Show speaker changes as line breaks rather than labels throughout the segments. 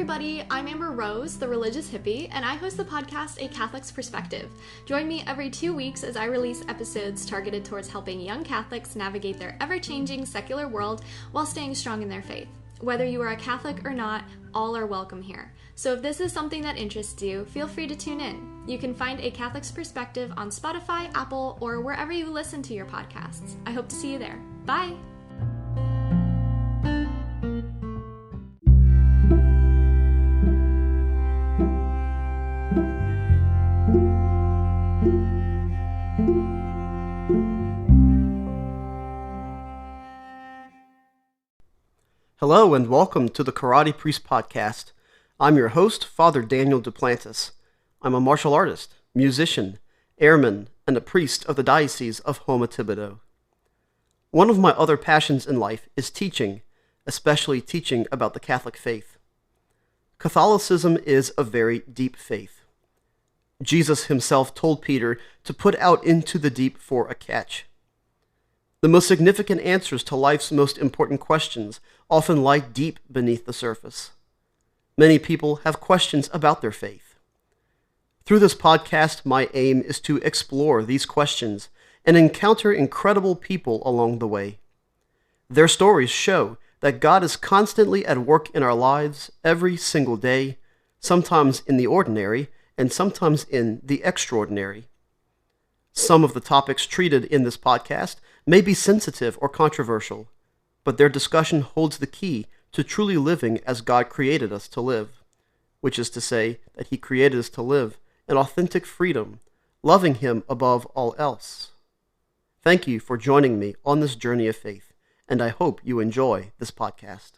everybody, I'm Amber Rose, the Religious Hippie, and I host the podcast A Catholic's Perspective. Join me every 2 weeks as I release episodes targeted towards helping young Catholics navigate their ever-changing secular world while staying strong in their faith. Whether you are a Catholic or not, all are welcome here. So if this is something that interests you, feel free to tune in. You can find A Catholic's Perspective on Spotify, Apple, or wherever you listen to your podcasts. I hope to see you there. Bye!
Hello and welcome to the Karate Priest Podcast. I'm your host, Father Daniel Duplantis. I'm a martial artist, musician, airman, and a priest of the Diocese of Houma-Thibodaux. One of my other passions in life is teaching, especially teaching about the Catholic faith. Catholicism is a very deep faith. Jesus himself told Peter to put out into the deep for a catch. The most significant answers to life's most important questions often lie deep beneath the surface. Many people have questions about their faith. Through this podcast, my aim is to explore these questions and encounter incredible people along the way. Their stories show that God is constantly at work in our lives every single day, sometimes in the ordinary and sometimes in the extraordinary. Some of the topics treated in this podcast may be sensitive or controversial, but their discussion holds the key to truly living as God created us to live, which is to say that He created us to live in authentic freedom, loving Him above all else. Thank you for joining me on this journey of faith, and I hope you enjoy this podcast.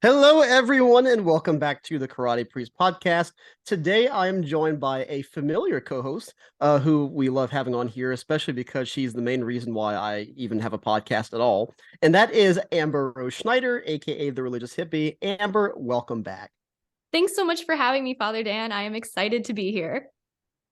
Hello, everyone, and welcome back to the Karate Priest Podcast. Today, I am joined by a familiar co-host who we love having on here, especially because she's the main reason why I even have a podcast at all. And that is Amber Rose Schneider, aka the Religious Hippie. Amber, welcome back.
Thanks so much for having me, Father Dan. I am excited to be here.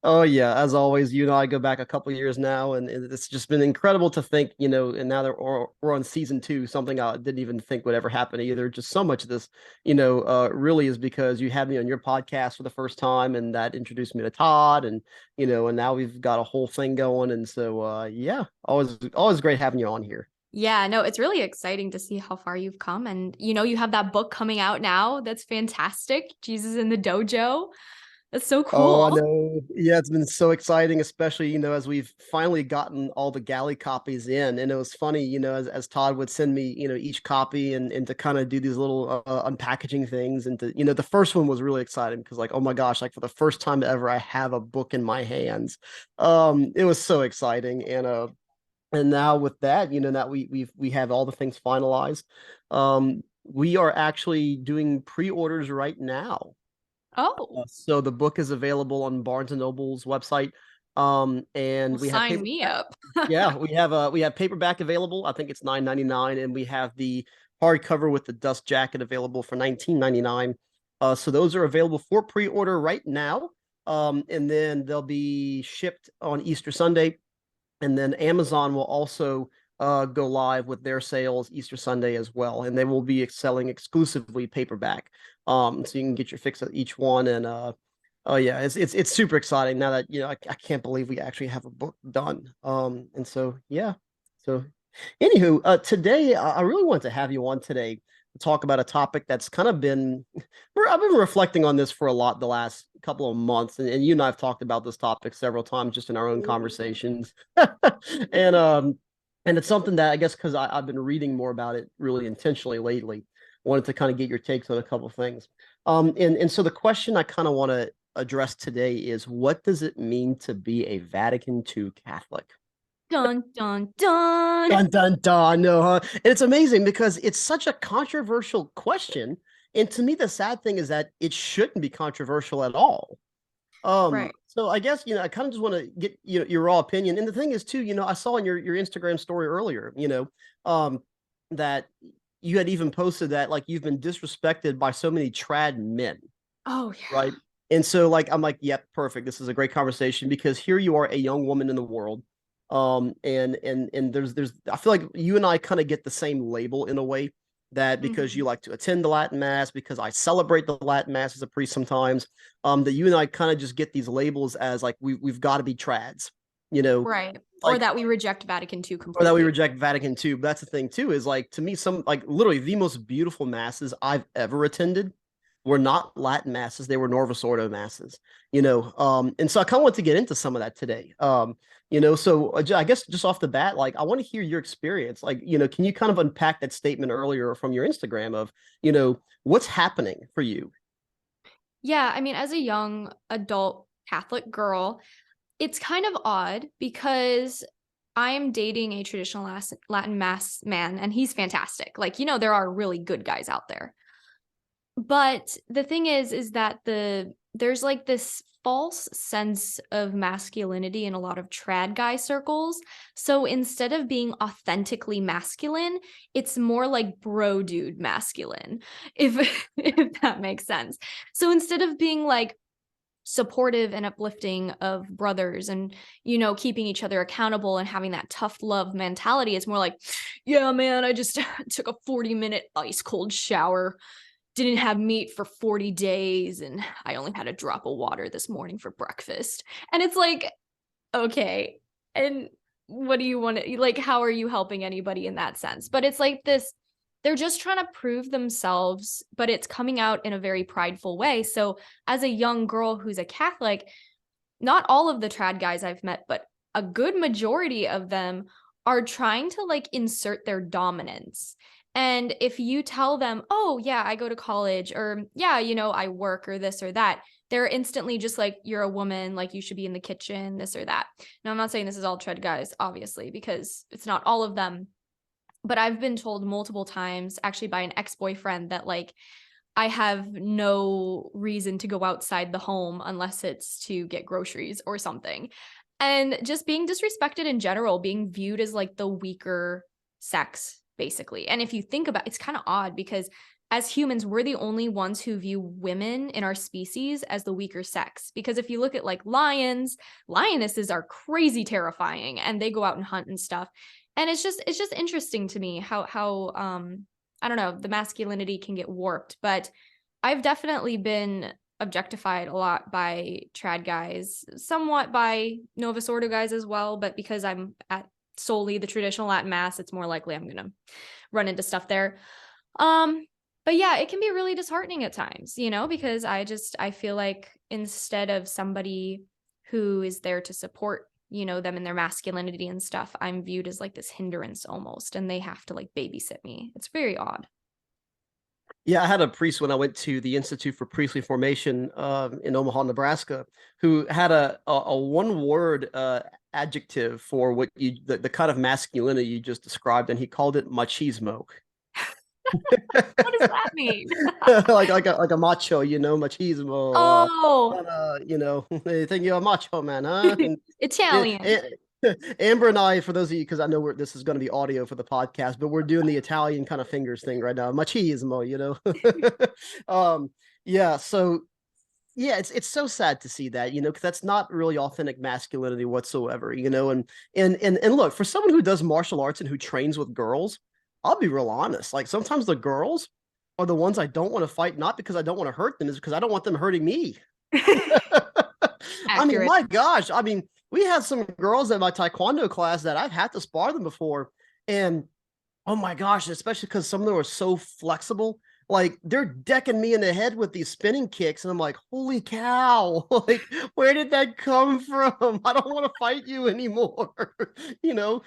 Oh, yeah. As always, you and I go back a couple years now, and it's just been incredible to think, and now that we're on season 2, something I didn't even think would ever happen either. Just so much of this, really is because you had me on your podcast for the first time, and that introduced me to Todd, and now we've got a whole thing going. And so, yeah, always great having you on here.
Yeah, no, it's really exciting to see how far you've come. And, you have that book coming out now. That's fantastic. Jesus in the Dojo. That's so cool.
Oh, I know. Yeah, it's been so exciting, especially, as we've finally gotten all the galley copies in. And it was funny, as Todd would send me, each copy and to kind of do these little unpackaging things. And to, the first one was really exciting because like, oh my gosh, like for the first time ever, I have a book in my hands. It was so exciting. And now with that, that we have all the things finalized. We are actually doing pre-orders right now.
Oh,
So the book is available on Barnes and Noble's website. And we have
sign me up.
yeah, we have paperback available. I think it's $9.99, and we have the hardcover with the dust jacket available for $19.99. So those are available for pre-order right now. And then they'll be shipped on Easter Sunday. And then Amazon will also go live with their sales Easter Sunday as well, and they will be selling exclusively paperback. So you can get your fix of each one, and oh yeah, it's super exciting now that I can't believe we actually have a book done. And so yeah, so anywho, today I really want to have you on today to talk about a topic that's kind of been I've been reflecting on this for a lot the last couple of months, and you and I have talked about this topic several times just in our own conversations. And it's something that I guess because I've been reading more about it really intentionally lately, wanted to kind of get your takes on a couple of things. And so the question I kind of want to address today is, what does it mean to be a Vatican II Catholic?
Dun, dun, dun.
Dun, dun, dun. No, huh? And it's amazing because it's such a controversial question. And to me, the sad thing is that it shouldn't be controversial at all.
Right.
So I guess, I kind of just want to get, your raw opinion. And the thing is too, I saw in your Instagram story earlier, that, you had even posted that like you've been disrespected by so many trad men,
Oh yeah.
right? And so like I'm like, yep, perfect. This is a great conversation because here you are, a young woman in the world. And there's I feel like you and I kind of get the same label in a way that because you
Mhm.
like to attend the Latin Mass, because I celebrate the Latin Mass as a priest sometimes, that you and I kind of just get these labels as like we've got to be trads, you know,
Right. Or
like
that we reject Vatican II
or that we
completely.
reject Vatican II. But that's the thing too, is like to me, some like literally the most beautiful masses I've ever attended were not Latin masses, they were Novus Ordo masses, you know. And so I kind of want to get into some of that today. You know, so I guess just off the bat, like I want to hear your experience. Like, you know, can you kind of unpack that statement earlier from your Instagram of, you know, what's happening for you?
Yeah, I mean, as a young adult Catholic girl, it's kind of odd because I am dating a traditional Latin Mass man and he's fantastic. Like, there are really good guys out there. But the thing is that there's like this false sense of masculinity in a lot of trad guy circles. So instead of being authentically masculine, it's more like bro dude masculine, if if that makes sense. So instead of being like supportive and uplifting of brothers and keeping each other accountable and having that tough love mentality, it's more like, yeah man, I just took a 40-minute ice cold shower, didn't have meat for 40 days, and I only had a drop of water this morning for breakfast. And it's like, okay, and what do you want to, like, how are you helping anybody in that sense? But it's like this, they're just trying to prove themselves, but it's coming out in a very prideful way. So as a young girl who's a Catholic, not all of the trad guys I've met, but a good majority of them are trying to like insert their dominance. And if you tell them, oh, yeah, I go to college, or yeah, I work, or this or that, they're instantly just like, you're a woman, like you should be in the kitchen, this or that. Now, I'm not saying this is all trad guys, obviously, because it's not all of them. But I've been told multiple times, actually by an ex boyfriend, that like I have no reason to go outside the home unless it's to get groceries or something. And just being disrespected in general, being viewed as like the weaker sex, basically. And if you think about it, it's kind of odd because as humans, we're the only ones who view women in our species as the weaker sex. Because if you look at like lions, lionesses are crazy terrifying and they go out and hunt and stuff. And it's just interesting to me how I don't know, the masculinity can get warped. But I've definitely been objectified a lot by trad guys, somewhat by Novus Ordo guys as well. But because I'm at solely the traditional Latin Mass, it's more likely I'm gonna run into stuff there. Um, but yeah, it can be really disheartening at times, because I feel like instead of somebody who is there to support them in their masculinity and stuff, I'm viewed as like this hindrance almost, and they have to like babysit me. It's very odd.
Yeah, I had a priest when I went to the Institute for Priestly Formation in Omaha, Nebraska, who had a one word adjective for what the kind of masculinity you just described, and he called it machismo.
What does that mean?
like a macho, you know, machismo.
Oh,
You know, they think you're a macho man, huh? And
Italian.
Amber and I, for those of you, because I know this is going to be audio for the podcast, but we're doing the Italian kind of fingers thing right now, machismo, you know. um, yeah, so yeah, it's so sad to see that, you know, because that's not really authentic masculinity whatsoever, you know. And look, for someone who does martial arts and who trains with girls, I'll be real honest. Like sometimes the girls are the ones I don't want to fight, not because I don't want to hurt them, is because I don't want them hurting me. I mean,
Accurate.
my gosh. I mean, we had some girls at my taekwondo class that I've had to spar them before. And oh my gosh, especially because some of them are so flexible. Like they're decking me in the head with these spinning kicks. And I'm like, holy cow. Like, where did that come from? I don't want to fight you anymore. you know?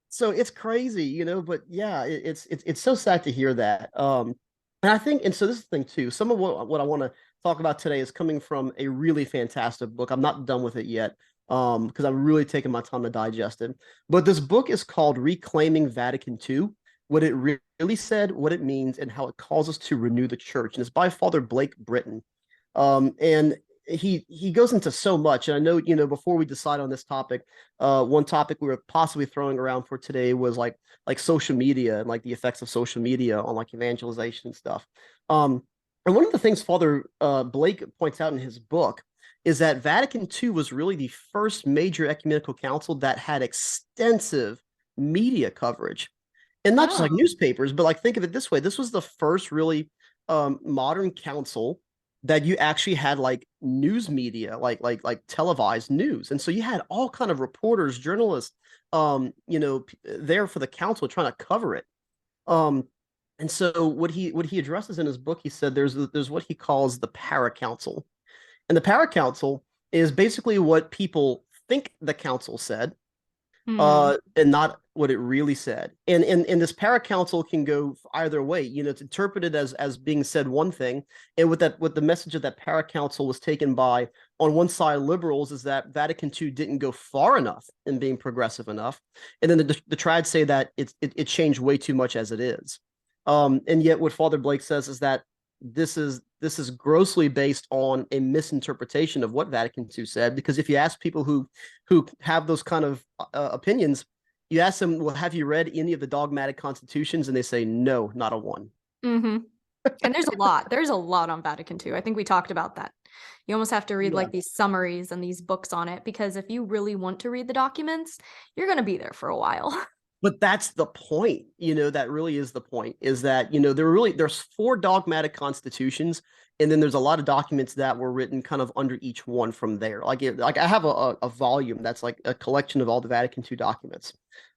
So it's crazy, you know, but yeah, it's so sad to hear that. And I think, and so this is the thing too, some of what I want to talk about today is coming from a really fantastic book. I'm not done with it yet because I'm really taking my time to digest it. But this book is called Reclaiming Vatican II, what it really said, what it means, and how it calls us to renew the church. And it's by Father Blake Britton. And he goes into so much. And I know, before we decide on this topic, one topic we were possibly throwing around for today was like social media and like the effects of social media on like evangelization and stuff. And one of the things Father Blake points out in his book is that Vatican II was really the first major ecumenical council that had extensive media coverage, and not just like
Oh,
newspapers, but like think of it this way: this was the first really modern council that you actually had like news media, like televised news, and so you had all kind of reporters, journalists, there for the council trying to cover it. Um, and so what he addresses in his book, he said there's what he calls the para council, and the para council is basically what people think the council said,
hmm.
and not what it really said. And this para council can go either way. It's interpreted as being said one thing, and what the message of that para council was taken by, on one side, liberals, is that Vatican II didn't go far enough in being progressive enough, and then the triads say that it changed way too much as it is. And yet, what Father Blake says is that this is grossly based on a misinterpretation of what Vatican II said. Because if you ask people who have those kind of opinions, you ask them, "Well, have you read any of the dogmatic constitutions?" And they say, "No, not a one."
Mm-hmm. And there's a lot. There's a lot on Vatican II. I think we talked about that. You almost have to read
Yeah.
like these summaries and these books on it, because if you really want to read the documents, you're going to be there for a while.
But that's the point. That really is the point, is that, there's four dogmatic constitutions, and then there's a lot of documents that were written kind of under each one from there. Like I have a volume that's like a collection of all the Vatican II documents.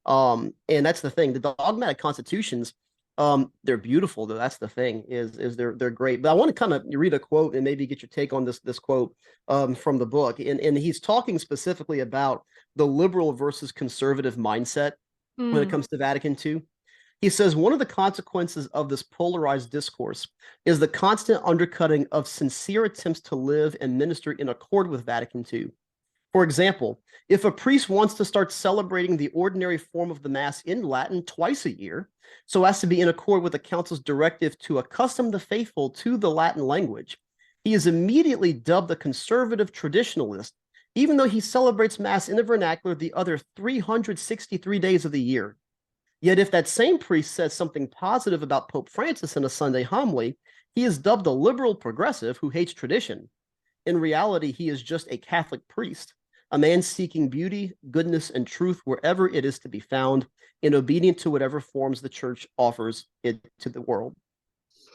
And that's the thing. The dogmatic constitutions, they're beautiful though. That's the thing, is they're great. But I want to kind of read a quote and maybe get your take on this quote from the book. And he's talking specifically about the liberal versus conservative mindset when it
Mm.
comes to Vatican II. He says one of the consequences of this polarized discourse is the constant undercutting of sincere attempts to live and minister in accord with Vatican II. For example, if a priest wants to start celebrating the ordinary form of the Mass in Latin twice a year, so as to be in accord with the Council's directive to accustom the faithful to the Latin language, he is immediately dubbed a conservative traditionalist, even though he celebrates Mass in the vernacular the other 363 days of the year. Yet if that same priest says something positive about Pope Francis in a Sunday homily, he is dubbed a liberal progressive who hates tradition. In reality, he is just a Catholic priest, a man seeking beauty, goodness, and truth wherever it is to be found, and obedient to whatever forms the church offers it to the world.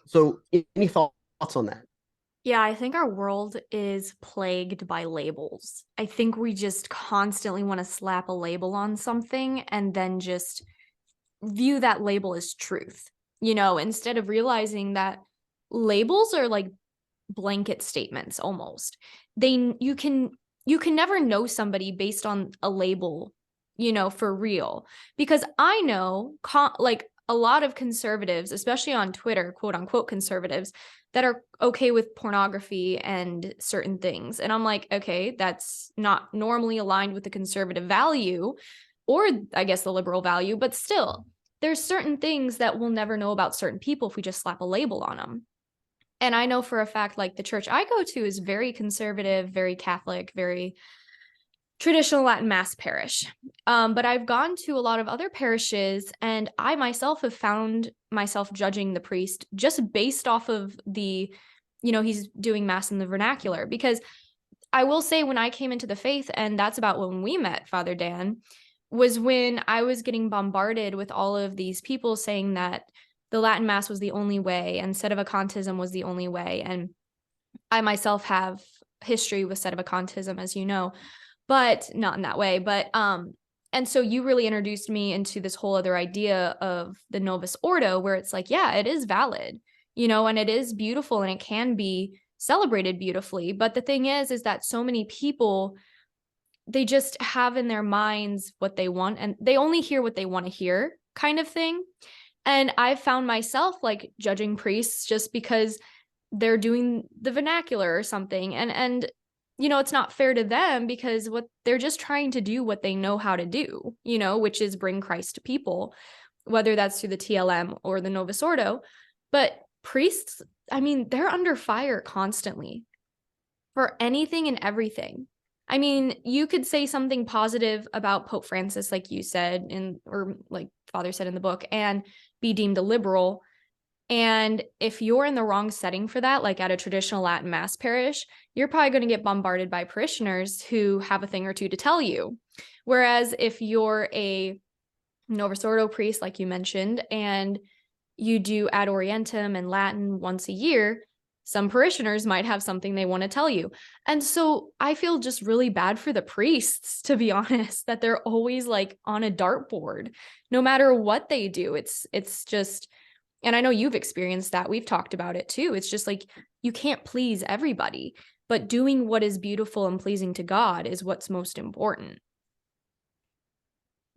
So, any thoughts on that?
Yeah, I think our world is plagued by labels. I think we just constantly want to slap a label on something and then just view that label as truth, instead of realizing that labels are like blanket statements almost. You can never know somebody based on a label, for real. Because I know like a lot of conservatives, especially on Twitter, quote unquote conservatives, that are okay with pornography and certain things. And I'm like, okay, that's not normally aligned with the conservative value, or I guess the liberal value, but still, there's certain things that we'll never know about certain people if we just slap a label on them. And I know for a fact, like the church I go to is very conservative, very Catholic, very traditional Latin Mass parish. But I've gone to a lot of other parishes, and I myself have found myself judging the priest just based off of he's doing Mass in the vernacular. Because I will say, when I came into the faith, and that's about when we met, Father Dan, was when I was getting bombarded with all of these people saying that the Latin Mass was the only way and sedevacantism was the only way. And I myself have history with sedevacantism, as you know, but not in that way. And so you really introduced me into this whole other idea of the Novus Ordo, where it's like, yeah, it is valid, and it is beautiful and it can be celebrated beautifully. But the thing is that so many people, they just have in their minds what they want, and they only hear what they want to hear, kind of thing. And I found myself like judging priests just because they're doing the vernacular or something. And it's not fair to them, because what they're just trying to do what they know how to do, which is bring Christ to people, whether that's through the TLM or the Novus Ordo. But priests, I mean, they're under fire constantly.
for anything and everything. I mean, you could say something positive about Pope Francis, like you said, or like Father said in the book, and be deemed a liberal. And if you're in the wrong setting for that, like at a traditional Latin Mass parish, you're probably going to get bombarded by parishioners who have a thing or two to tell you. Whereas if you're a Novus Ordo priest, like you mentioned, and you do Ad Orientem and Latin once a year, some parishioners might have something they want to tell you. And so I feel just really bad for the priests, to be honest, that they're always like on a dartboard, no matter what they do. It's just, and I know you've experienced that. We've talked about it too. It's just like you can't please everybody, but doing what is beautiful and pleasing to God is what's most important.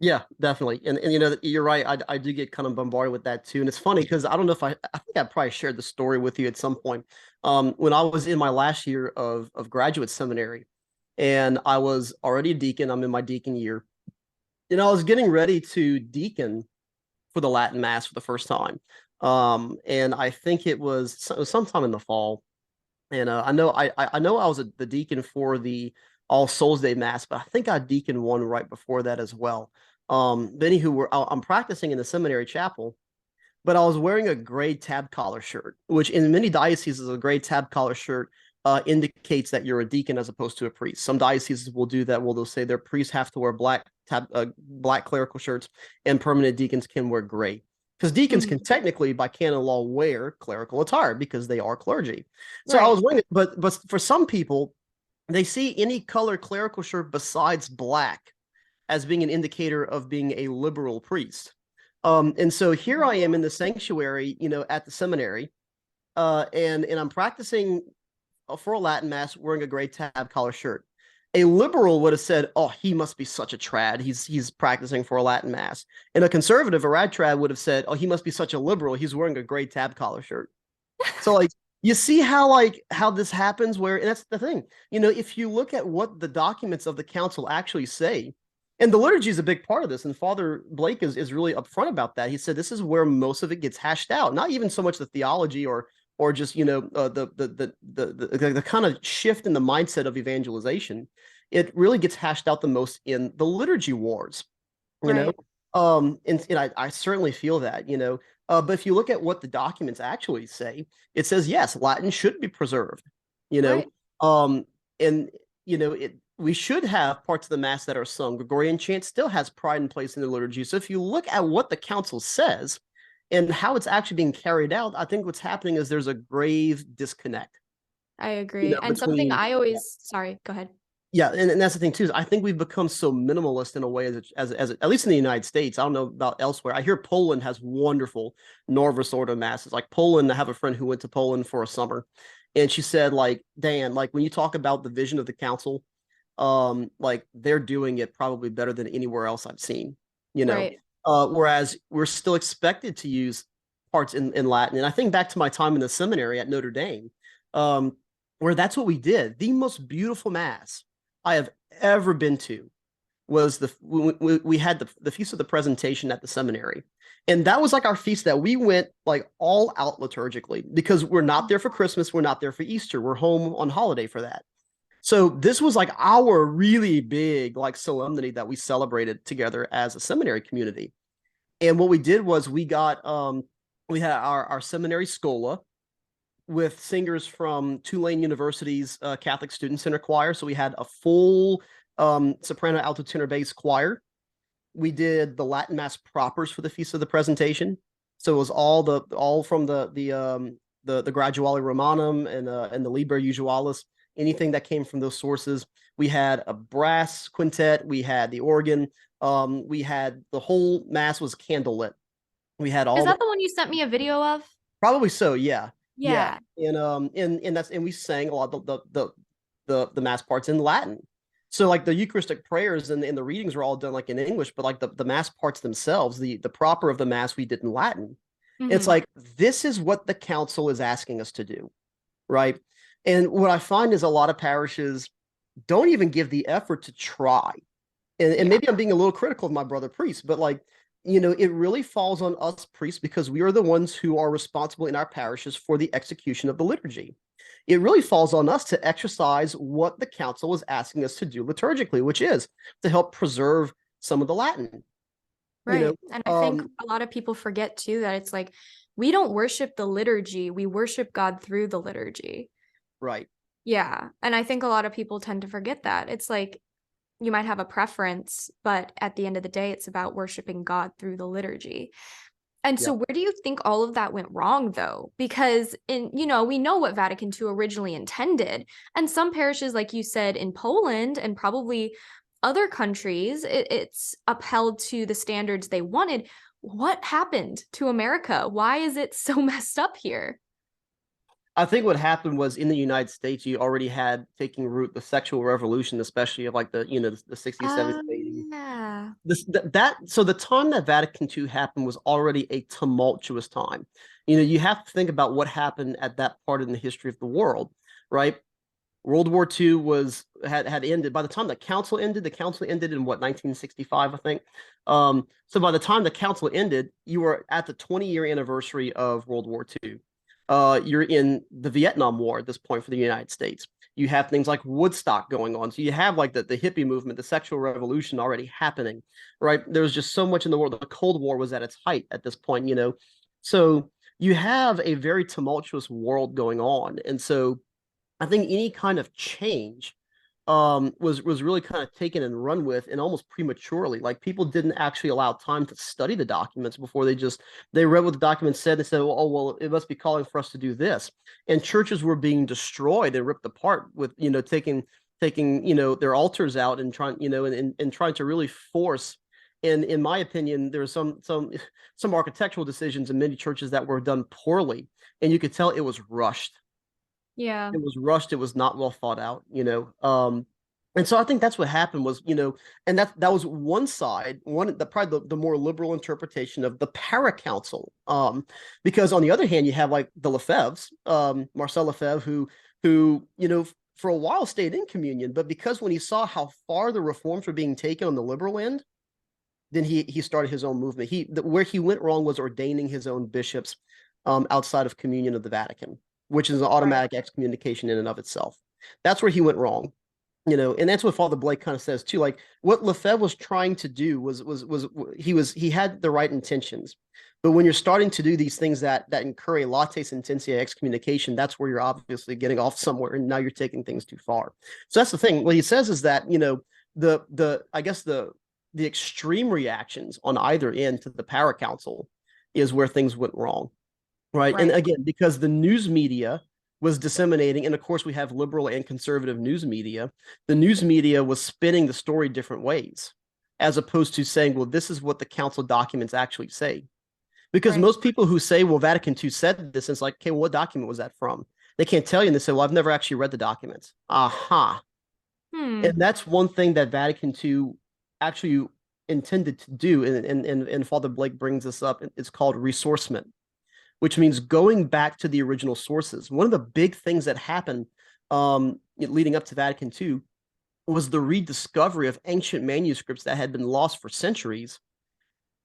Yeah, definitely. And you know, you're right. I do get kind of bombarded with that too. And it's funny because I don't know if I think I probably shared the story with you at some point. When I was in my last year of graduate seminary and I was already a deacon, I'm in my deacon year, and I was getting ready to deacon for the Latin Mass for the first time. And I think it was sometime in the fall. And I know I was the deacon for the All Souls Day Mass, but I think I deaconed one right before that as well. But anywho, I'm practicing in the seminary chapel, but I was wearing a gray tab collar shirt, which in many dioceses, a gray tab collar shirt indicates that you're a deacon as opposed to a priest. Some dioceses will do that. They'll say their priests have to wear black clerical shirts, and permanent deacons can wear gray. Because deacons can technically, by canon law, wear clerical attire because they are clergy. So I was wearing it, but for some people, they see any color clerical shirt besides black as being an indicator of being a liberal priest. And so here I am in the sanctuary, you know, at the seminary, and I'm practicing for a Latin Mass wearing a gray tab collar shirt. A liberal would have said, "Oh, he must be such a trad. He's practicing for a Latin Mass." And a conservative, a rad trad, would have said, "Oh, he must be such a liberal. He's wearing a gray tab collar shirt." So like you see how this happens where, and that's the thing, you know, if you look at what the documents of the council actually say, and the liturgy is a big part of this, and Father Blake is really upfront about that. He said this is where most of it gets hashed out, not even so much the theology or just, you know, the kind of shift in the mindset of evangelization. It really gets hashed out the most in the liturgy wars, you know. And I certainly feel that, you know. But if you look at what the documents actually say, it says yes, Latin should be preserved, you know. And you know, we should have parts of the Mass that are sung. Gregorian chant still has pride and place in the liturgy. So if you look at what the council says and how it's actually being carried out, I think what's happening is there's a grave disconnect.
I agree.
You know,
and something I always, sorry, go ahead.
Yeah, and that's the thing too. Is I think we've become so minimalist in a way as at least in the United States. I don't know about elsewhere. I hear Poland has wonderful Novus Ordo masses. Like Poland, I have a friend who went to Poland for a summer, and she said, like, Dan, like when you talk about the vision of the council, like they're doing it probably better than anywhere else I've seen. You know, whereas we're still expected to use parts in Latin. And I think back to my time in the seminary at Notre Dame, where that's what we did. The most beautiful mass I have ever been to was we had the Feast of the Presentation at the seminary. And that was like our feast that we went like all out liturgically because we're not there for Christmas. We're not there for Easter. We're home on holiday for that. So this was like our really big like solemnity that we celebrated together as a seminary community. And what we did was we got, we had our seminary schola with singers from Tulane University's Catholic Student Center choir. So we had a full soprano, alto, tenor, bass choir. We did the Latin Mass propers for the Feast of the Presentation. So it was all from the Graduale Romanum and the Liber Usualis, anything that came from those sources. We had a brass quintet. We had the organ. We had the whole Mass was candlelit. We had all.
Is that the one you sent me a video of?
Probably so. Yeah.
Yeah.
And we sang a lot of the Mass parts in Latin. So like the Eucharistic prayers and the readings were all done like in English, but like the Mass parts themselves, the proper of the Mass we did in Latin. It's like this is what the council is asking us to do, right? And what I find is a lot of parishes don't even give the effort to try. And maybe I'm being a little critical of my brother priests, but like, you know, it really falls on us priests because we are the ones who are responsible in our parishes for the execution of the liturgy. it really falls on us to exercise what the council was asking us to do liturgically, which is to help preserve some of the Latin.
Right. And I think a lot of people forget too that it's like we don't worship the liturgy, we worship God through the liturgy.
Right.
Yeah. And I think a lot of people tend to forget that. It's like you might have a preference, but at the end of the day, it's about worshiping God through the liturgy. And so where do you think all of that went wrong though? Because we know what Vatican II originally intended. And some parishes, like you said, in Poland and probably other countries, it's upheld to the standards they wanted. What happened to America? Why is it so messed up here?
I think what happened was in the United States, you already had taking root the sexual revolution, especially of like the 60s, 70s, 80s.
Yeah.
So the time that Vatican II happened was already a tumultuous time. You have to think about what happened at that part in the history of the world, right? World War II had ended. By the time the council ended in what, 1965, I think. So by the time the council ended, you were at the 20-year anniversary of World War II. You're in the Vietnam War at this point for the United States. You have things like Woodstock going on. So you have like the hippie movement, the sexual revolution already happening, right? There was just so much in the world. The Cold War was at its height at this point, So you have a very tumultuous world going on. And so I think any kind of change was really kind of taken and run with, and almost prematurely. Like people didn't actually allow time to study the documents before they read what the documents said. They said, oh well, it must be calling for us to do this. And churches were being destroyed and ripped apart with taking their altars out and trying and trying to really force. And in my opinion, there's some architectural decisions in many churches that were done poorly, and you could tell it was rushed.
Yeah.
It was rushed. It was not well thought out, and so I think that's what happened was, and that was one side, probably the more liberal interpretation of the para council. Because on the other hand, you have like the Lefebvres, Marcel Lefebvre, who for a while stayed in communion, but because when he saw how far the reforms were being taken on the liberal end, then he started his own movement. Where he went wrong was ordaining his own bishops outside of communion of the Vatican, which is an automatic excommunication in and of itself. That's where he went wrong, and that's what Father Blake kind of says too. Like what Lefebvre was trying to do was he had the right intentions, but when you're starting to do these things that incur a latae sententia excommunication, that's where you're obviously getting off somewhere, and now you're taking things too far. So that's the thing. What he says is that I guess the extreme reactions on either end to the para council is where things went wrong. Right. And again, because the news media was disseminating, and of course we have liberal and conservative news media, the news media was spinning the story different ways, as opposed to saying, well, this is what the council documents actually say. Because most people who say, well, Vatican II said this, it's like, okay, well, what document was that from? They can't tell you, and they say, well, I've never actually read the documents. Aha. And that's one thing that Vatican II actually intended to do, and Father Blake brings this up. It's called ressourcement, which means going back to the original sources. One of the big things that happened leading up to Vatican II was the rediscovery of ancient manuscripts that had been lost for centuries.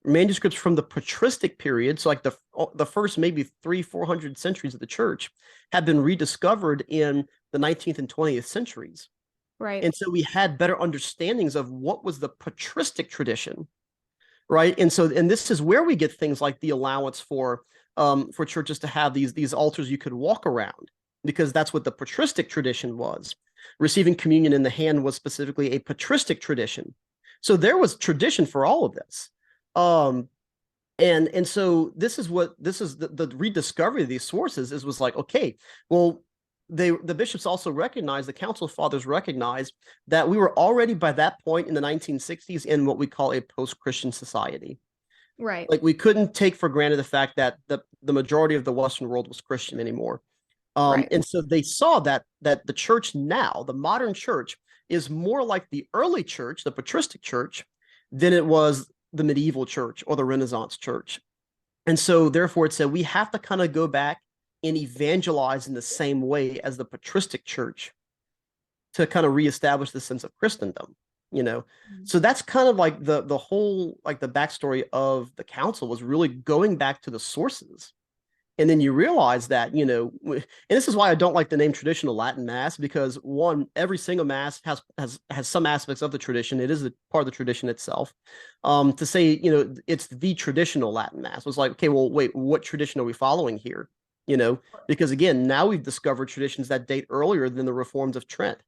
Manuscripts from the patristic period, so like the first maybe 300-400 centuries of the church, had been rediscovered in the 19th and 20th centuries.
Right.
And so we had better understandings of what was the patristic tradition, right? And this is where we get things like the allowance for churches to have these altars you could walk around, because that's what the patristic tradition was. Receiving communion in the hand was specifically a patristic tradition. So there was tradition for all of this. And so this is the rediscovery of these sources was like, okay, well, the bishops also recognized, the council fathers recognized that we were already by that point in the 1960s in what we call a post-Christian society.
Right.
Like we couldn't take for granted the fact that the majority of the Western world was Christian anymore. And so they saw that the church now, the modern church, is more like the early church, the patristic church, than it was the medieval church or the Renaissance church. And so therefore it said we have to kind of go back and evangelize in the same way as the patristic church to kind of reestablish the sense of Christendom. So that's kind of like the whole, like the backstory of the council was really going back to the sources And then you realize that, and this is why I don't like the name traditional Latin Mass, because one, every single Mass has some aspects of the tradition. It is a part of the tradition itself. To say, it's the traditional Latin Mass was like, okay, well, wait, what tradition are we following here? Because again, now we've discovered traditions that date earlier than the reforms of Trent.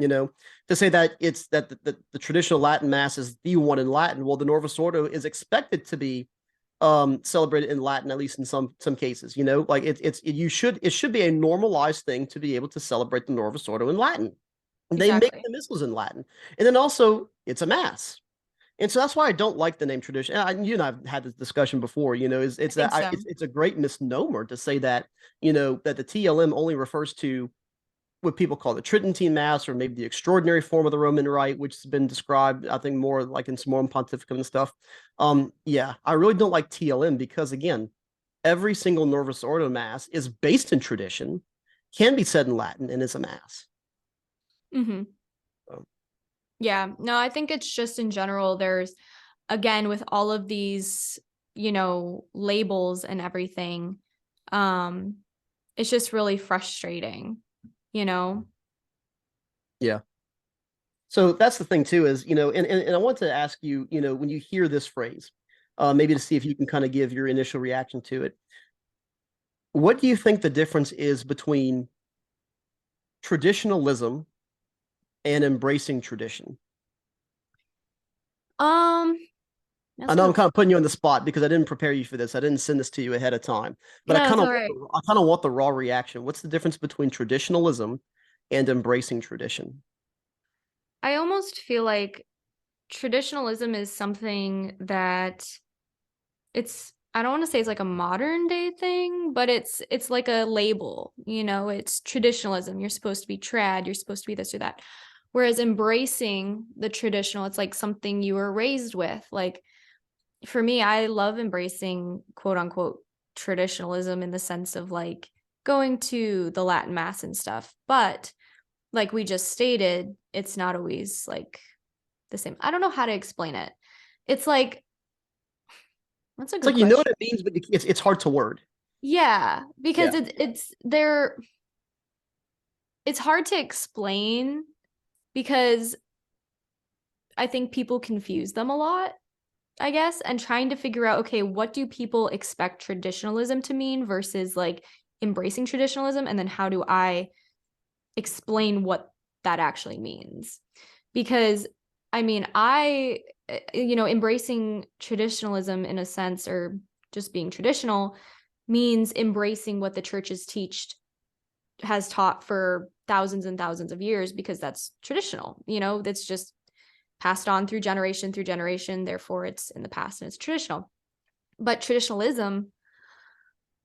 To say that it's that the traditional Latin Mass is the one in Latin, well, the Novus Ordo is expected to be celebrated in Latin, at least in some cases. Like it should be a normalized thing to be able to celebrate the Novus Ordo in Latin. They make
Exactly.
the missals in Latin, and then also it's a mass. And so that's why I don't like the name tradition. You and I've had this discussion before.
I think so.
It's a great misnomer to say that that the TLM only refers to what people call the Tridentine Mass, or maybe the extraordinary form of the Roman Rite, which has been described, I think, more like in Summorum Pontificum and stuff. Yeah, I really don't like TLM because, again, every single Novus Ordo Mass is based in tradition, can be said in Latin, and is a Mass.
Mm-hmm.
So.
Yeah, no, I think it's just in general, there's, again, with all of these, labels and everything, it's just really frustrating,
Yeah. So that's the thing too, is, and I want to ask you, when you hear this phrase, maybe to see if you can kind of give your initial reaction to it. What do you think the difference is between traditionalism and embracing tradition? I know I'm kind of putting you on the spot because I didn't prepare you for this. I didn't send this to you ahead of time, but
No, it's all right.
I kind of want the raw reaction. What's the difference between traditionalism and embracing tradition?
I almost feel like traditionalism is something that I don't want to say it's like a modern day thing, but it's like a label, it's traditionalism. You're supposed to be trad, you're supposed to be this or that. Whereas embracing the traditional, it's like something you were raised with. Like for me, I love embracing quote unquote traditionalism in the sense of like going to the Latin Mass and stuff. But like we just stated, it's not always like the same. I don't know how to explain it. It's like, that's a
It's
good
like, you know
question.
what it means, but it's hard to word.
Yeah, because
Yeah.
it's hard to explain because I think people confuse them a lot, I guess, and trying to figure out, okay, what do people expect traditionalism to mean versus like embracing traditionalism, and then how do I explain what that actually means? Because I mean, embracing traditionalism in a sense, or just being traditional, means embracing what the church has taught for thousands and thousands of years, because that's traditional, that's just passed on through generation, therefore it's in the past and it's traditional. But traditionalism,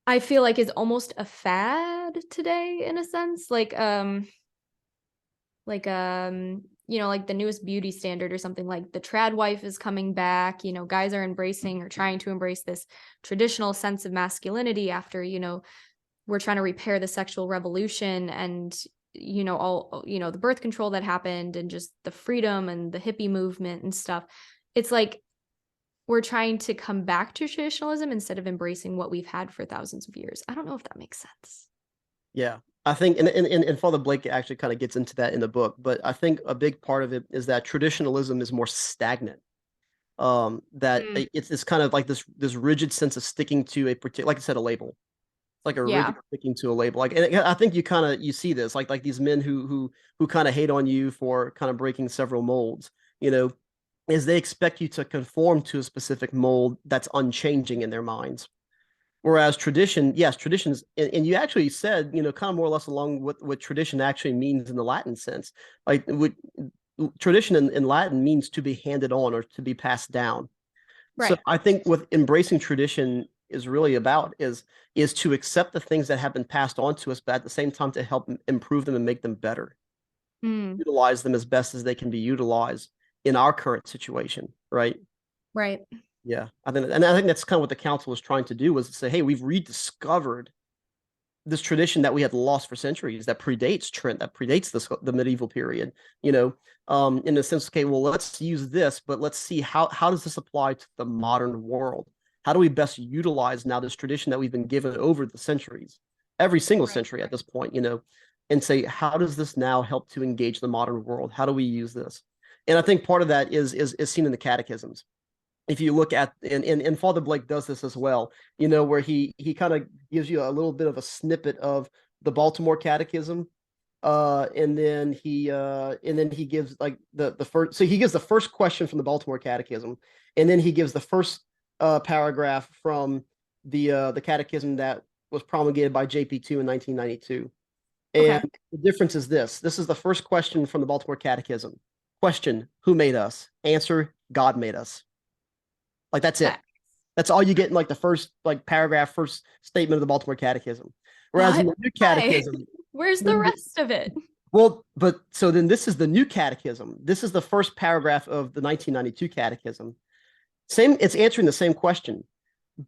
I feel like, is almost a fad today in a sense, like like the newest beauty standard or something, like the trad wife is coming back, guys are embracing or trying to embrace this traditional sense of masculinity after, we're trying to repair the sexual revolution and all the birth control that happened and just the freedom and the hippie movement and stuff. It's like we're trying to come back to traditionalism instead of embracing what we've had for thousands of years. I don't know if that makes sense.
Yeah. I think, and Father Blake actually kind of gets into that in the book, but I think a big part of it is that traditionalism is more stagnant. That it's kind of like this rigid sense of sticking to a particular, like I said, a label. It's like a rigid sticking to a label. Like, and I think you see this like these men who kind of hate on you for kind of breaking several molds, is they expect you to conform to a specific mold that's unchanging in their minds. Whereas tradition, yes, traditions, and you actually said, kind of more or less along what tradition actually means in the Latin sense. Like, tradition in Latin means to be handed on or to be passed down. So
Right.
I think what embracing tradition is really about is to accept the things that have been passed on to us, but at the same time to help improve them and make them better, utilize them as best as they can be utilized in our current situation, right?
Right.
Yeah, I think that's kind of what the council was trying to do, was to say, hey, we've rediscovered this tradition that we had lost for centuries, that predates Trent, that predates the medieval period. In the sense, okay, well, let's use this, but let's see how does this apply to the modern world? how do we best utilize now this tradition that we've been given over the centuries, every single century at this point, and say, how does this now help to engage the modern world? How do we use this? And I think part of that is seen in the catechisms. If you look at, and Father Blake does this as well, where he kind of gives you a little bit of a snippet of the Baltimore Catechism, and then he gives like the first. So he gives the first question from the Baltimore Catechism, and then he gives the first paragraph from the Catechism that was promulgated by JP2 in 1992. And the difference is this. This is the first question from the Baltimore Catechism. Question: who made us? Answer: God made us. Like, that's it. That's all you get in like the first paragraph, first statement of the Baltimore Catechism. Whereas in the New Catechism,
where's the rest of it?
Well, but so then this is the New Catechism. This is the first paragraph of the 1992 Catechism. It's answering the same question.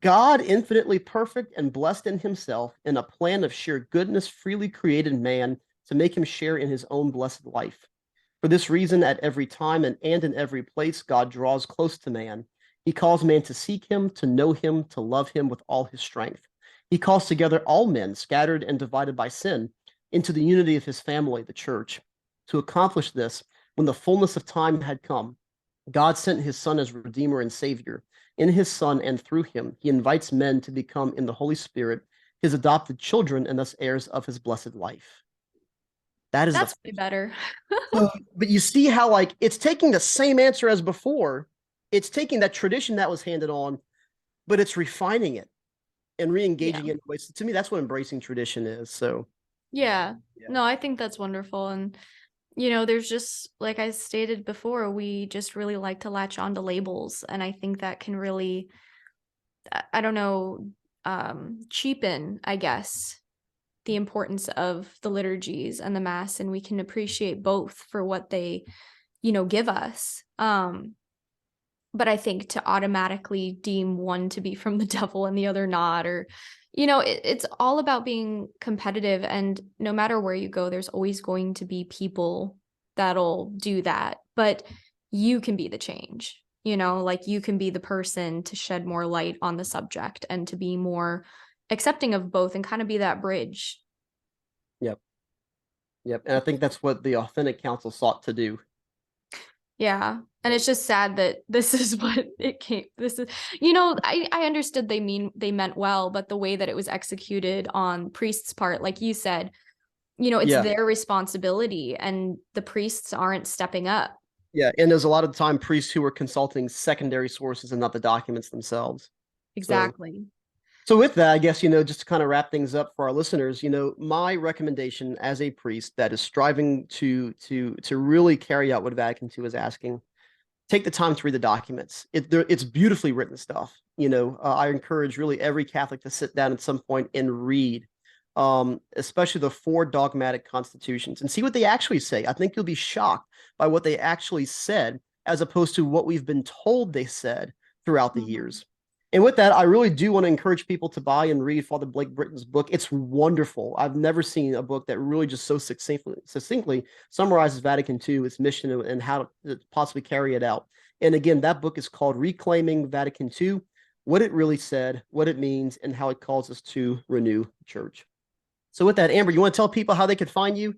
God, infinitely perfect and blessed in himself, in a plan of sheer goodness, freely created man to make him share in his own blessed life. For this reason, at every time and in every place, God draws close to man. He calls man to seek him, to know him, to love him with all his strength. He calls together all men, scattered and divided by sin, into the unity of his family, the church. To accomplish this, when the fullness of time had come, God sent his Son as Redeemer and Savior. In his Son and through him, he invites men to become, in the Holy Spirit, his adopted children and thus heirs of his blessed life. That's way
better.
But you see how, like, it's taking the same answer as before. It's taking that tradition that was handed on, but it's refining it and re-engaging it in ways. To me, that's what embracing tradition is. So
yeah. No, I think that's wonderful. And there's just, like I stated before, we just really like to latch on to labels, and I think that can really, I don't know, cheapen, I guess, the importance of the liturgies and the Mass, and we can appreciate both for what they give us. But I think to automatically deem one to be from the devil and the other not, or, it's all about being competitive. And no matter where you go, there's always going to be people that'll do that. But you can be the change, like you can be the person to shed more light on the subject and to be more accepting of both and kind of be that bridge.
Yep. And I think that's what the authentic council sought to do.
Yeah. And it's just sad that this is what it came. This is, I understood they meant well, but the way that it was executed on priests' part, like you said, it's their responsibility, and the priests aren't stepping up.
Yeah. And there's a lot of time priests who are consulting secondary sources and not the documents themselves.
Exactly.
So with that, I guess, just to kind of wrap things up for our listeners, my recommendation as a priest that is striving to really carry out what Vatican II is asking, take the time to read the documents. It's beautifully written stuff. I encourage really every Catholic to sit down at some point and read, especially the 4 dogmatic constitutions, and see what they actually say. I think you'll be shocked by what they actually said, as opposed to what we've been told they said throughout the years. And with that, I really do want to encourage people to buy and read Father Blake Britton's book. It's wonderful. I've never seen a book that really just so succinctly summarizes Vatican II, its mission, and how to possibly carry it out. And again, that book is called Reclaiming Vatican II, what it really said, what it means, and how it calls us to renew the church. So with that, Amber, you want to tell people how they could find you?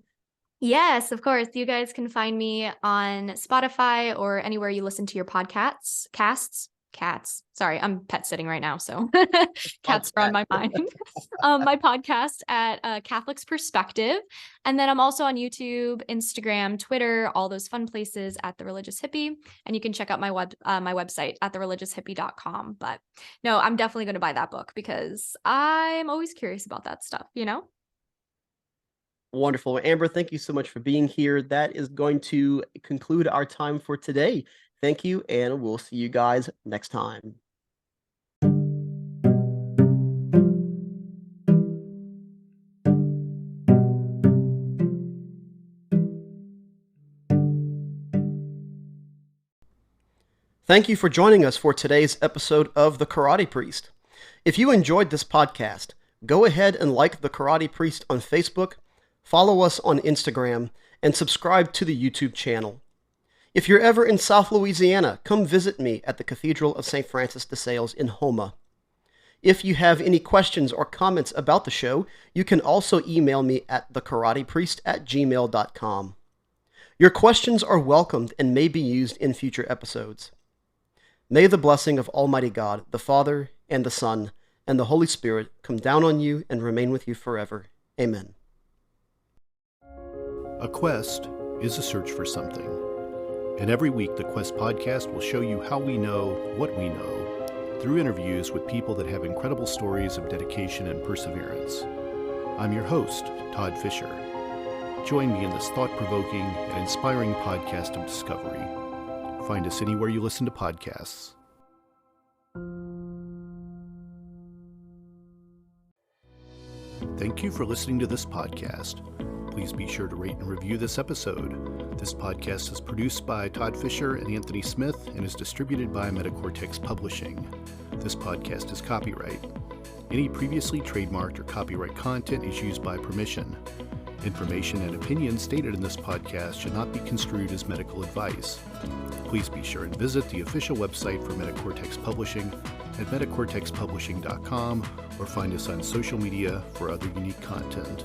Yes, of course. You guys can find me on Spotify or anywhere you listen to your podcasts. Cats. Sorry, I'm pet sitting right now, so cats are on my mind. My podcast at Catholic's Perspective. And then I'm also on YouTube, Instagram, Twitter, all those fun places at The Religious Hippie. And you can check out my website at thereligioushippie.com. But no, I'm definitely going to buy that book because I'm always curious about that stuff,
Wonderful. Amber, thank you so much for being here. That is going to conclude our time for today. Thank you, and we'll see you guys next time. Thank you for joining us for today's episode of The Karate Priest. If you enjoyed this podcast, go ahead and like The Karate Priest on Facebook, follow us on Instagram, and subscribe to the YouTube channel. If you're ever in South Louisiana, come visit me at the Cathedral of St. Francis de Sales in Houma. If you have any questions or comments about the show, you can also email me at thekaratepriest@gmail.com. Your questions are welcomed and may be used in future episodes. May the blessing of Almighty God, the Father, and the Son, and the Holy Spirit come down on you and remain with you forever. Amen.
A quest is a search for something. And every week, the Quest podcast will show you how we know what we know through interviews with people that have incredible stories of dedication and perseverance. I'm your host, Todd Fisher. Join me in this thought-provoking and inspiring podcast of discovery. Find us anywhere you listen to podcasts. Thank you for listening to this podcast. Please be sure to rate and review this episode. This podcast is produced by Todd Fisher and Anthony Smith and is distributed by Metacortex Publishing. This podcast is copyright. Any previously trademarked or copyright content is used by permission. Information and opinions stated in this podcast should not be construed as medical advice. Please be sure and visit the official website for Metacortex Publishing at metacortexpublishing.com or find us on social media for other unique content.